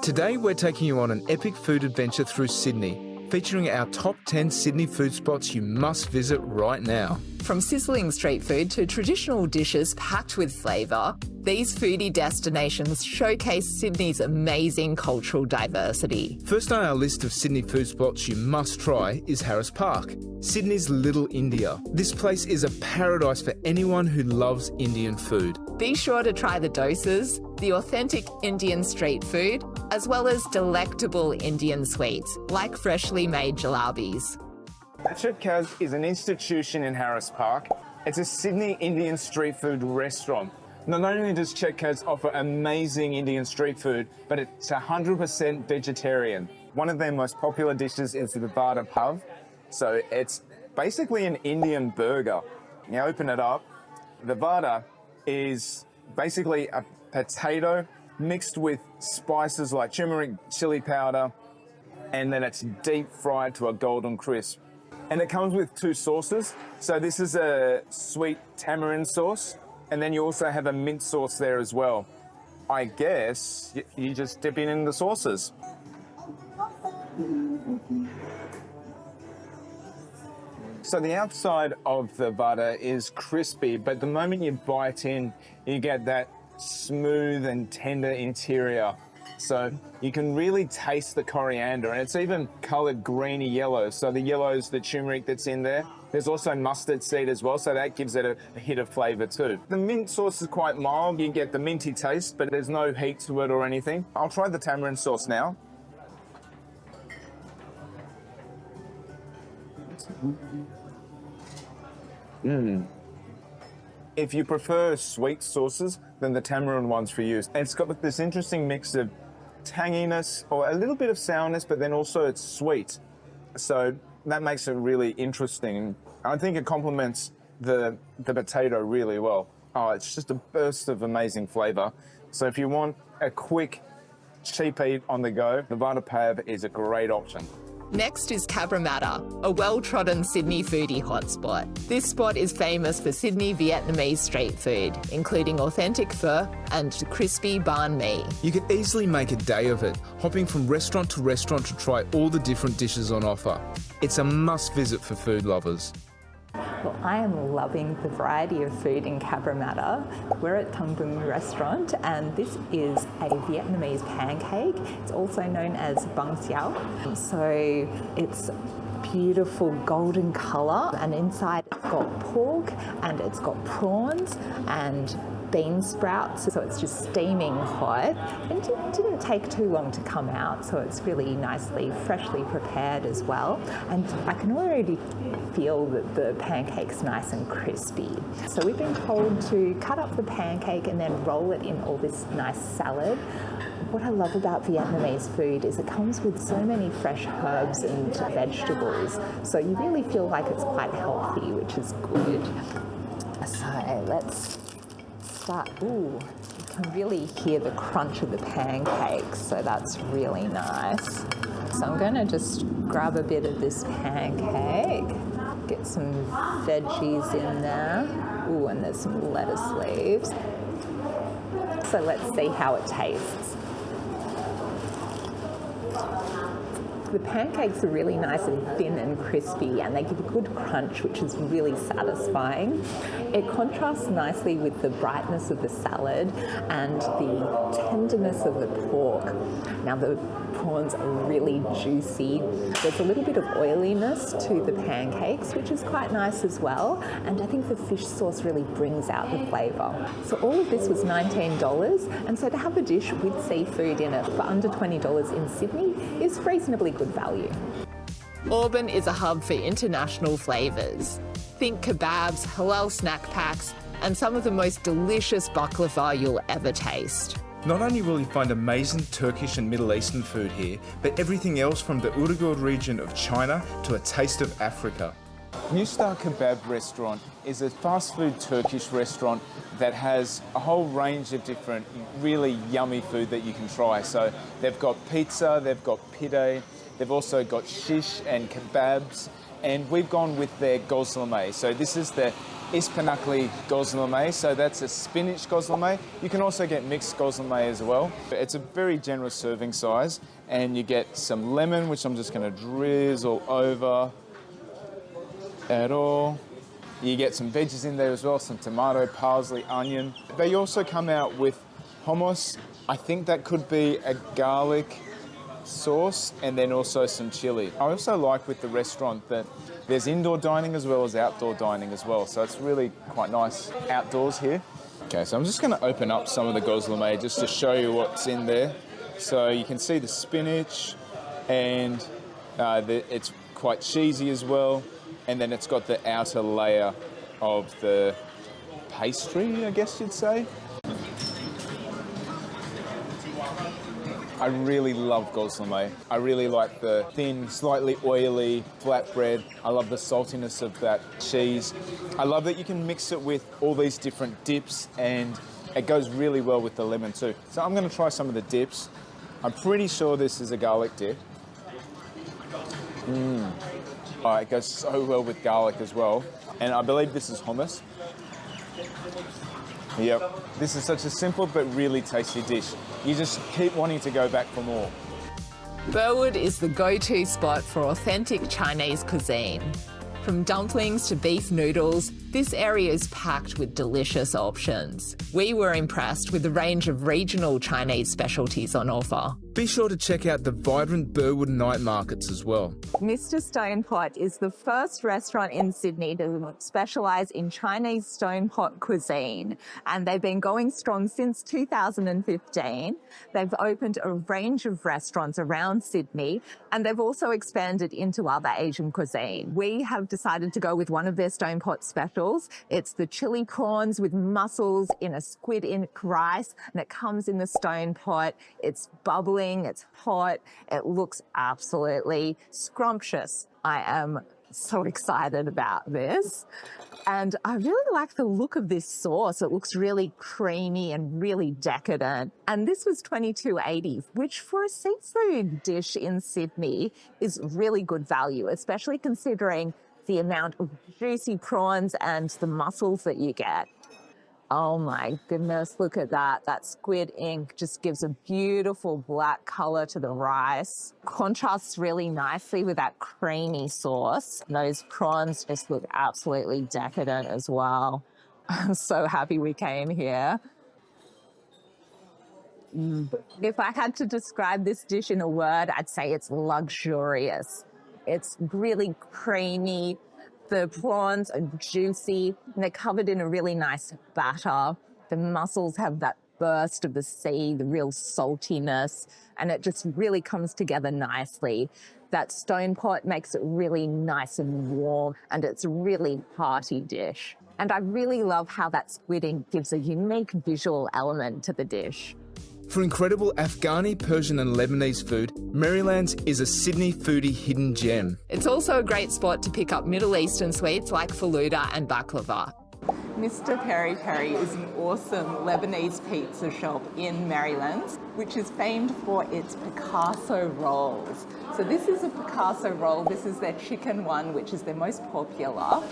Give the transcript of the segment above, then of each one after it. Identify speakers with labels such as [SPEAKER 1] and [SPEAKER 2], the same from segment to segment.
[SPEAKER 1] Today we're taking you on an epic food adventure through Sydney, featuring our top 10 Sydney food spots you must visit right now.
[SPEAKER 2] From sizzling street food to traditional dishes packed with flavour, these foodie destinations showcase Sydney's amazing cultural diversity.
[SPEAKER 1] First on our list of Sydney food spots you must try is Harris Park, Sydney's Little India. This place is a paradise for anyone who loves Indian food.
[SPEAKER 2] Be sure to try the dosas, the authentic Indian street food, as well as delectable Indian sweets like freshly made jalabis.
[SPEAKER 3] Chatkazz is an institution in Harris Park. It's a Sydney Indian street food restaurant. Not only does Chatkazz offer amazing Indian street food, but it's 100% vegetarian. One of their most popular dishes is the Vada pav. So it's basically an Indian burger. You open it up. The Vada is basically a potato mixed with spices like turmeric, chili powder, and then it's deep fried to a golden crisp. And it comes with two sauces. So this is a sweet tamarind sauce, and then you also have a mint sauce there as well. I guess you just dip in the sauces. So the outside of the Vada is crispy, but the moment you bite in, you get that smooth and tender interior. So you can really taste the coriander, and it's even coloured greeny yellow. So the yellow is the turmeric that's in there. There's also mustard seed as well, so that gives it a hit of flavour too. The mint sauce is quite mild. You get the minty taste, but there's no heat to it or anything. I'll try the tamarind sauce now. If you prefer sweet sauces, then the tamarind one's for you. And it's got this interesting mix of tanginess or a little bit of sourness, but then also it's sweet. So that makes it really interesting. I think it complements the potato really well. Oh, it's just a burst of amazing flavour. So if you want a quick, cheap eat on the go, the Vada pav is a great option.
[SPEAKER 2] Next is Cabramatta, a well-trodden Sydney foodie hotspot. This spot is famous for Sydney Vietnamese street food, including authentic pho and crispy banh mi.
[SPEAKER 1] You can easily make a day of it, hopping from restaurant to restaurant to try all the different dishes on offer. It's a must visit for food lovers.
[SPEAKER 4] Well, I am loving the variety of food in Cabramatta. We're at Thanh Binh Restaurant, and this is a Vietnamese pancake. It's also known as bánh xèo. So it's beautiful golden colour, and inside it's got pork and it's got prawns and bean sprouts, so it's just steaming hot, and it didn't take too long to come out, so it's really nicely freshly prepared as well. And I can already feel that the pancake's nice and crispy. So we've been told to cut up the pancake and then roll it in all this nice salad. What I love about Vietnamese food is it comes with so many fresh herbs and vegetables, so you really feel like it's quite healthy, which is good. So let's start. Ooh, you can really hear the crunch of the pancakes, so that's really nice. So I'm going to just grab a bit of this pancake, get some veggies in there. Ooh, and there's some lettuce leaves. So let's see how it tastes. The pancakes are really nice and thin and crispy, and they give a good crunch, which is really satisfying. It contrasts nicely with the brightness of the salad and the tenderness of the pork. Now the prawns are really juicy. There's a little bit of oiliness to the pancakes, which is quite nice as well, and I think the fish sauce really brings out the flavour. So all of this was $19, and so to have a dish with seafood in it for under $20 in Sydney is reasonably good value.
[SPEAKER 2] Auburn is a hub for international flavours. Think kebabs, halal snack packs, and some of the most delicious baklava you'll ever taste.
[SPEAKER 1] Not only will you find amazing Turkish and Middle Eastern food here, but everything else from the Uyghur region of China to a taste of Africa. New Star Kebab Restaurant is a fast food Turkish restaurant that has a whole range of different really yummy food that you can try. So they've got pizza, they've got pide, they've also got shish and kebabs, and we've gone with their Gozleme. So this is the
[SPEAKER 3] Ispanakli Gozleme, so that's a spinach Gozleme. You can also get mixed Gozleme as well. It's a very generous serving size, and you get some lemon, which I'm just going to drizzle over at all. You get some veggies in there as well, some tomato, parsley, onion. They also come out with hummus. I think that could be a garlic sauce, and then also some chili. I also like with the restaurant that there's indoor dining as well as outdoor dining as well, so it's really quite nice outdoors here. Okay, so I'm just going to open up some of the Gozleme just to show you what's in there. So you can see the spinach, and it's quite cheesy as well, and then it's got the outer layer of the pastry, I guess you'd say. I really love Gozleme. I really like the thin, slightly oily flatbread. I love the saltiness of that cheese. I love that you can mix it with all these different dips, and it goes really well with the lemon too. So I'm going to try some of the dips. I'm pretty sure this is a garlic dip. Oh, it goes so well with garlic as well. And I believe this is hummus. Yep. This is such a simple but really tasty dish. You just keep wanting to go back for more.
[SPEAKER 2] Burwood is the go-to spot for authentic Chinese cuisine. From dumplings to beef noodles, this area is packed with delicious options. We were impressed with the range of regional Chinese specialties on offer.
[SPEAKER 1] Be sure to check out the vibrant Burwood night markets as well.
[SPEAKER 4] Mr. Stone Pot is the first restaurant in Sydney to specialise in Chinese stone pot cuisine, and they've been going strong since 2015. They've opened a range of restaurants around Sydney, and they've also expanded into other Asian cuisine. We have decided to go with one of their stone pot specials. It's the chili prawns with mussels in a squid ink rice, and it comes in the stone pot. It's bubbling. It's hot. It looks absolutely scrumptious. I am so excited about this. And I really like the look of this sauce. It looks really creamy and really decadent. And this was $22.80, which for a seafood dish in Sydney is really good value, especially considering the amount of juicy prawns and the mussels that you get. Oh my goodness, look at that. That squid ink just gives a beautiful black color to the rice. Contrasts really nicely with that creamy sauce. Those prawns just look absolutely decadent as well. I'm so happy we came here. If I had to describe this dish in a word, I'd say it's luxurious. It's really creamy. The prawns are juicy, and they're covered in a really nice batter. The mussels have that burst of the sea, the real saltiness, and it just really comes together nicely. That stone pot makes it really nice and warm, and it's a really hearty dish. And I really love how that squid ink gives a unique visual element to the dish.
[SPEAKER 1] For incredible Afghani, Persian and Lebanese food, Maryland's is a Sydney foodie hidden gem.
[SPEAKER 2] It's also a great spot to pick up Middle Eastern sweets like faluda and baklava.
[SPEAKER 4] Mr. Peri Peri is an awesome Lebanese pizza shop in Maryland, which is famed for its Picasso rolls. So this is a Picasso roll. This is their chicken one, which is their most popular.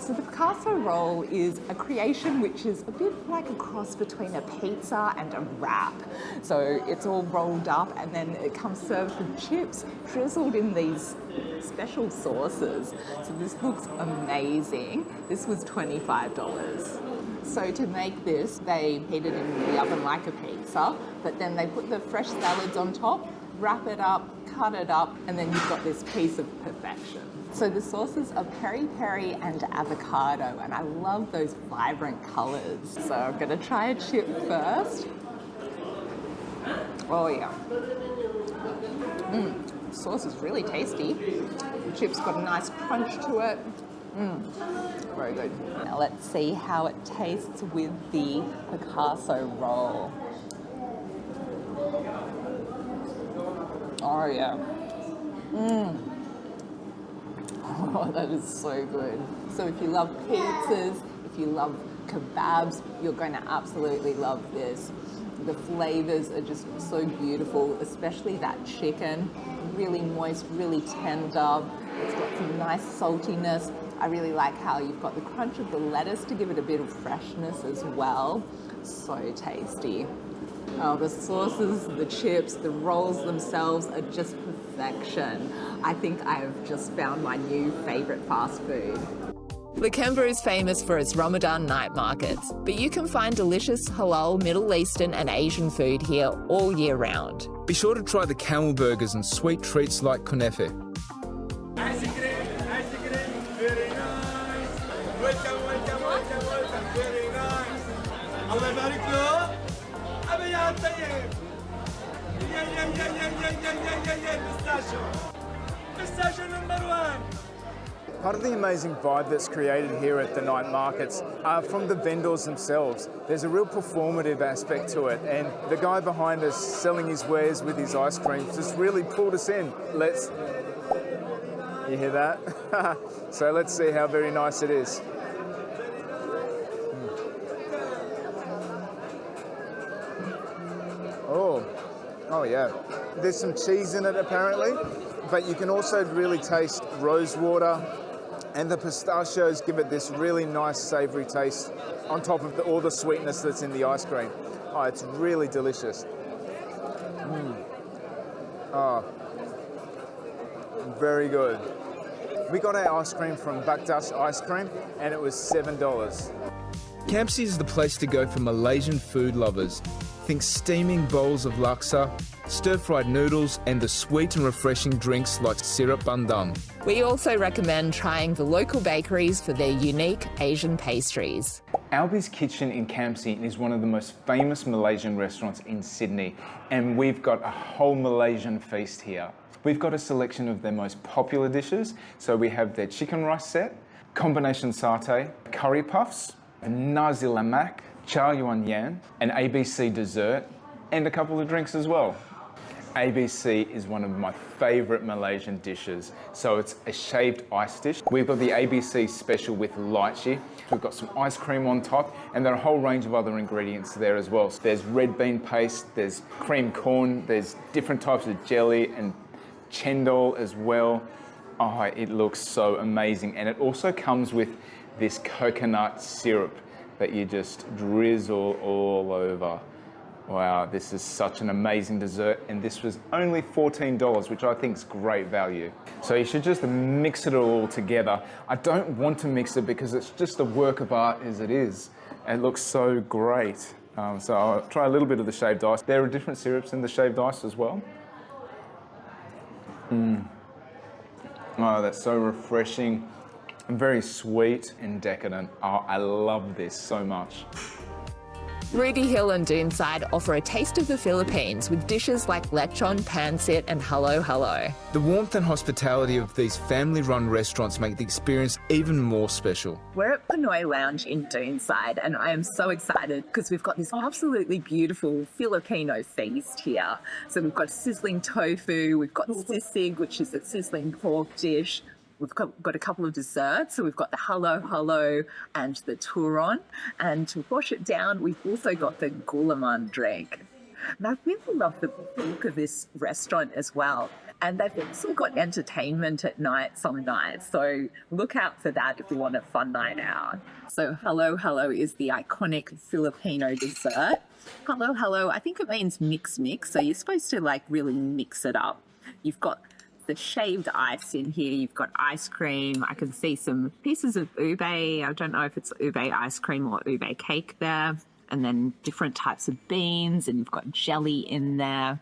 [SPEAKER 4] So the Picasso roll is a creation which is a bit like a cross between a pizza and a wrap. So it's all rolled up, and then it comes served with chips drizzled in these special sauces. So this looks amazing. This was $25. So to make this, they heat it in the oven like a pizza, but then they put the fresh salads on top, wrap it up, cut it up, and then you've got this piece of perfection. So the sauces are peri peri and avocado, and I love those vibrant colours. So I'm gonna try a chip first. Oh yeah. The sauce is really tasty. The chip's got a nice crunch to it. Very good. Now let's see how it tastes with the Picasso roll. Oh yeah. Oh, that is so good. So if you love pizzas, if you love kebabs, you're going to absolutely love this. The flavors are just so beautiful, especially that chicken. Really moist, really tender. It's got some nice saltiness.
[SPEAKER 2] I really like how you've got the crunch of the lettuce to give it a bit of freshness as well. So tasty. Oh, the sauces, the chips, the rolls themselves are just perfection. I think I've just found my new favourite fast food. Lakemba is famous for its Ramadan night markets, but you can find delicious halal, Middle Eastern and Asian food here all year round.
[SPEAKER 1] Be sure to try the camel burgers and sweet treats like kunefe.
[SPEAKER 5] Ice cream, very nice. Welcome, very nice. Allah barik lo. Abiyan tayyib. Yeah, pistachio. Pistachio #1.
[SPEAKER 3] Part of the amazing vibe that's created here at the night markets are from the vendors themselves. There's a real performative aspect to it, and the guy behind us selling his wares with his ice cream just really pulled us in. You hear that? So let's see how very nice it is. Oh yeah. There's some cheese in it apparently, but you can also really taste rose water, and the pistachios give it this really nice savoury taste on top of all the sweetness that's in the ice cream. Oh, it's really delicious. Oh, very good. We got our ice cream from Bakdash ice cream, and it was $7.
[SPEAKER 1] Campsie is the place to go for Malaysian food lovers. Think steaming bowls of laksa, stir-fried noodles, and the sweet and refreshing drinks like syrup bandung.
[SPEAKER 2] We also recommend trying the local bakeries for their unique Asian pastries.
[SPEAKER 3] Albee's Kitchen in Campsie is one of the most famous Malaysian restaurants in Sydney, and we've got a whole Malaysian feast here. We've got a selection of their most popular dishes. So we have their chicken rice set, combination satay, curry puffs, nasi lemak, chow yuan yan, an ABC dessert, and a couple of drinks as well. ABC is one of my favourite Malaysian dishes. So it's a shaved ice dish. We've got the ABC special with lychee. We've got some ice cream on top, and there are a whole range of other ingredients there as well. So there's red bean paste, there's cream corn, there's different types of jelly and chendol as well. Oh, it looks so amazing. And it also comes with this coconut syrup that you just drizzle all over. Wow, this is such an amazing dessert, and this was only $14, which I think is great value. So you should just mix it all together. I don't want to mix it because it's just a work of art as it is. It looks so great. So I'll try a little bit of the shaved ice. There are different syrups in the shaved ice as well. Oh, that's so refreshing. Very sweet and decadent. Oh, I love this so much.
[SPEAKER 2] Rooty Hill and Doonside offer a taste of the Philippines with dishes like lechon, pancit and hello hello.
[SPEAKER 1] The warmth and hospitality of these family-run restaurants make the experience even more special.
[SPEAKER 2] We're at Pinoy Lounge in Doonside, and I am so excited because we've got this absolutely beautiful Filipino feast here. So we've got sizzling tofu, we've got sisig, which is a sizzling pork dish. We've got a couple of desserts. So we've got the hello hello and the turon. And to wash it down, we've also got the gulaman drink. And I really love the look of this restaurant as well. And they've also got entertainment at night some nights. So look out for that if you want a fun night out. So hello hello is the iconic Filipino dessert. Hello hello, I think it means mix mix. So you're supposed to like really mix it up. You've got the shaved ice in here, you've got ice cream. I can see some pieces of ube. I don't know if it's ube ice cream or ube cake there. And then different types of beans, and you've got jelly in there.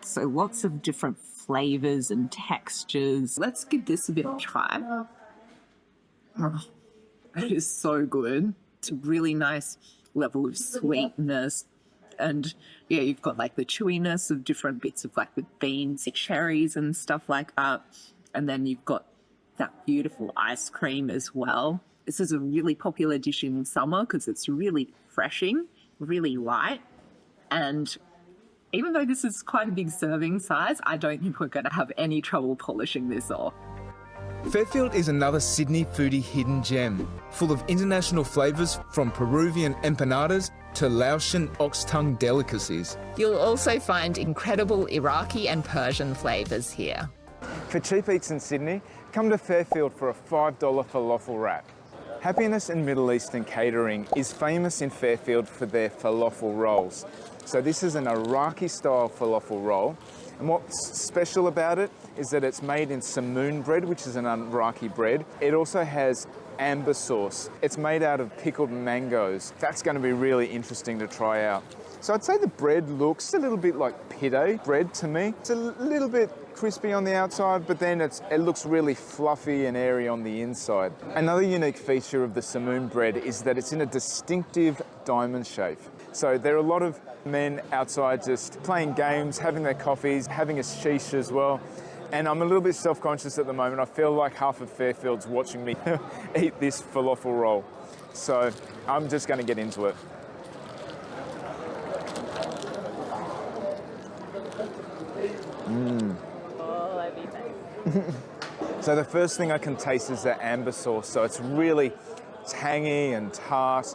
[SPEAKER 2] So lots of different flavors and textures. Let's give this a bit of a try. Oh, it is so good. It's a really nice level of sweetness. And yeah, you've got like the chewiness of different bits of like the beans, cherries and stuff like that. And then you've got that beautiful ice cream as well. This is a really popular dish in summer because it's really refreshing, really light. And even though this is quite a big serving size, I don't think we're going to have any trouble polishing this off.
[SPEAKER 1] Fairfield is another Sydney foodie hidden gem, full of international flavours from Peruvian empanadas to Laotian ox-tongue delicacies.
[SPEAKER 2] You'll also find incredible Iraqi and Persian flavours here.
[SPEAKER 3] For cheap eats in Sydney, Come to Fairfield for a $5 falafel wrap. Happiness in Middle Eastern Catering is famous in Fairfield for their falafel rolls. So this is an Iraqi style falafel roll. And what's special about it is that it's made in samoon bread, which is an Iraqi bread. It also has amber sauce. It's made out of pickled mangoes. That's going to be really interesting to try out. So I'd say the bread looks a little bit like pide bread to me. It's a little bit crispy on the outside, but then it looks really fluffy and airy on the inside. Another unique feature of the samoon bread is that it's in a distinctive diamond shape. So there are a lot of men outside just playing games, having their coffees, having a sheesh as well. And I'm a little bit self-conscious at the moment. I feel like half of Fairfield's watching me eat this falafel roll. So I'm just going to get into it. So the first thing I can taste is the amber sauce. So it's really tangy and tart.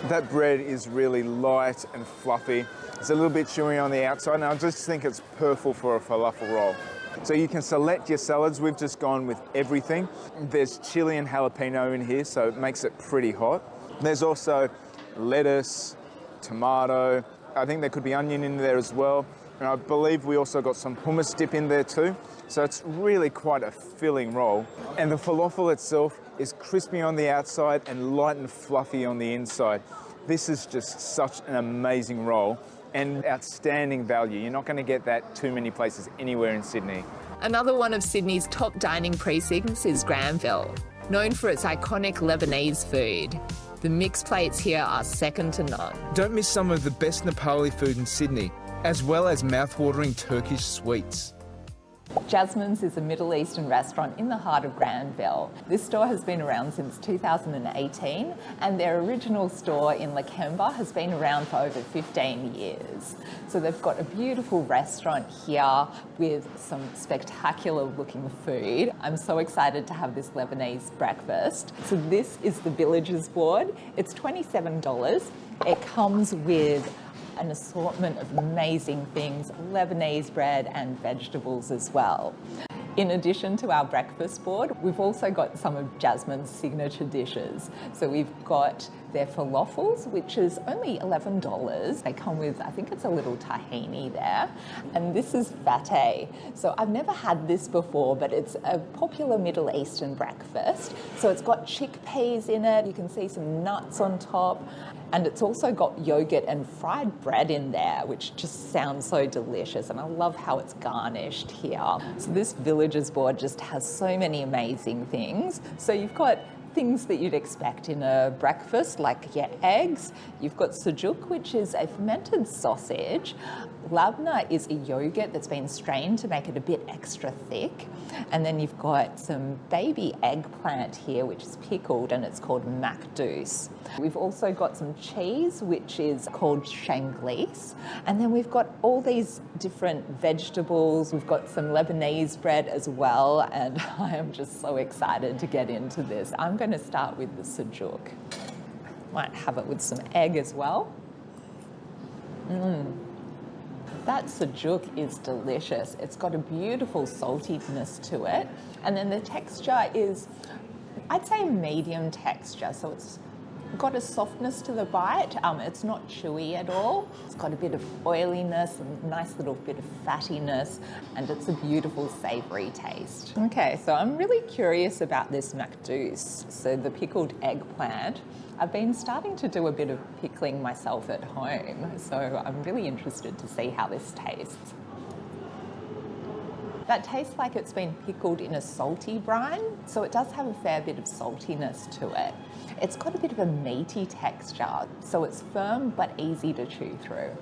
[SPEAKER 3] That bread is really light and fluffy. It's a little bit chewy on the outside, and I just think it's perfect for a falafel roll. So you can select your salads. We've just gone with everything. There's chili and jalapeno in here, so it makes it pretty hot. There's also lettuce, tomato. I think there could be onion in there as well. And I believe we also got some hummus dip in there too. So it's really quite a filling roll. And the falafel itself is crispy on the outside and light and fluffy on the inside. This is just such an amazing roll and outstanding value. You're not going to get that too many places anywhere in Sydney.
[SPEAKER 2] Another one of Sydney's top dining precincts is Granville, known for its iconic Lebanese food. The mixed plates here are second to none.
[SPEAKER 1] Don't miss some of the best Nepali food in Sydney, as well as mouth-watering Turkish sweets.
[SPEAKER 4] Jasmine's is a Middle Eastern restaurant in the heart of Granville. This store has been around since 2018, and their original store in Lakemba has been around for over 15 years. So they've got a beautiful restaurant here with some spectacular looking food. I'm so excited to have this Lebanese breakfast. So this is the Villagers Board. It's $27. It comes with an assortment of amazing things, Lebanese bread and vegetables as well. In addition to our breakfast board, we've also got some of Jasmine's signature dishes. So we've got their falafels, which is only $11. They come with, I think it's a little tahini there. And this is Vada. So I've never had this before, but it's a popular Middle Eastern breakfast. So it's got chickpeas in it. You can see some nuts on top. And it's also got yogurt and fried bread in there, which just sounds so delicious. And I love how it's garnished here. So this Villagers Board just has so many amazing things. So you've got things that you'd expect in a breakfast, like your eggs. You've got sujuk, which is a fermented sausage. Labna is a yogurt that's been strained to make it a bit extra thick. And then you've got some baby eggplant here, which is pickled, and it's called Bakdash. We've also got some cheese, which is called Shanglies. And then we've got all these different vegetables. We've got some Lebanese bread as well, and I am just so excited to get into this. I'm going to start with the sujuk. Might have it with some egg as well. That sujuk is delicious. It's got a beautiful saltiness to it. And then the texture is, I'd say, medium texture. So it's got a softness to the bite. It's not chewy at all. It's got a bit of oiliness and a nice little bit of fattiness, and it's a beautiful savoury taste. Okay, so I'm really curious about this Bakdash, so the pickled eggplant. I've been starting to do a bit of pickling myself at home, so I'm really interested to see how this tastes. That tastes like it's been pickled in a salty brine, so it does have a fair bit of saltiness to it. It's got a bit of a meaty texture, so it's firm but easy to chew through.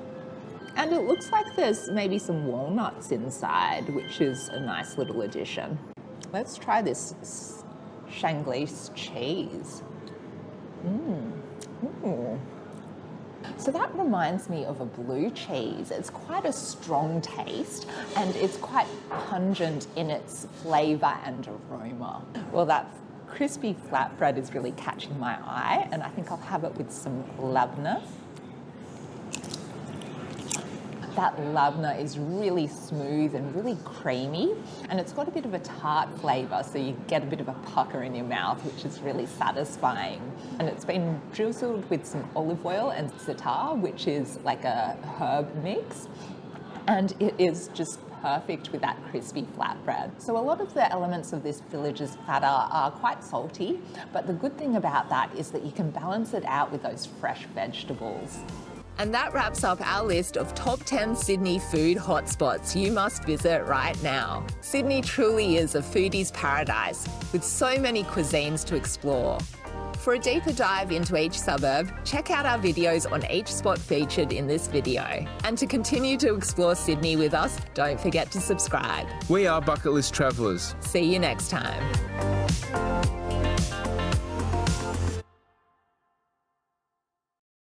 [SPEAKER 4] And it looks like there's maybe some walnuts inside, which is a nice little addition. Let's try this Shanglies cheese. So that reminds me of a blue cheese. It's quite a strong taste, and it's quite pungent in its flavour and aroma. Well, that crispy flatbread is really catching my eye, and I think I'll have it with some labna. That labna is really smooth and really creamy, and it's got a bit of a tart flavour, so you get a bit of a pucker in your mouth, which is really satisfying. And it's been drizzled with some olive oil and za'atar, which is like a herb mix, and it is just perfect with that crispy flatbread. So a lot of the elements of this village's fada are quite salty, but the good thing about that is that you can balance it out with those fresh vegetables.
[SPEAKER 2] And that wraps up our list of top 10 Sydney food hotspots you must visit right now. Sydney truly is a foodie's paradise, with so many cuisines to explore. For a deeper dive into each suburb, check out our videos on each spot featured in this video. And to continue to explore Sydney with us, don't forget to subscribe.
[SPEAKER 1] We are Bucket List Travellers.
[SPEAKER 2] See you next time.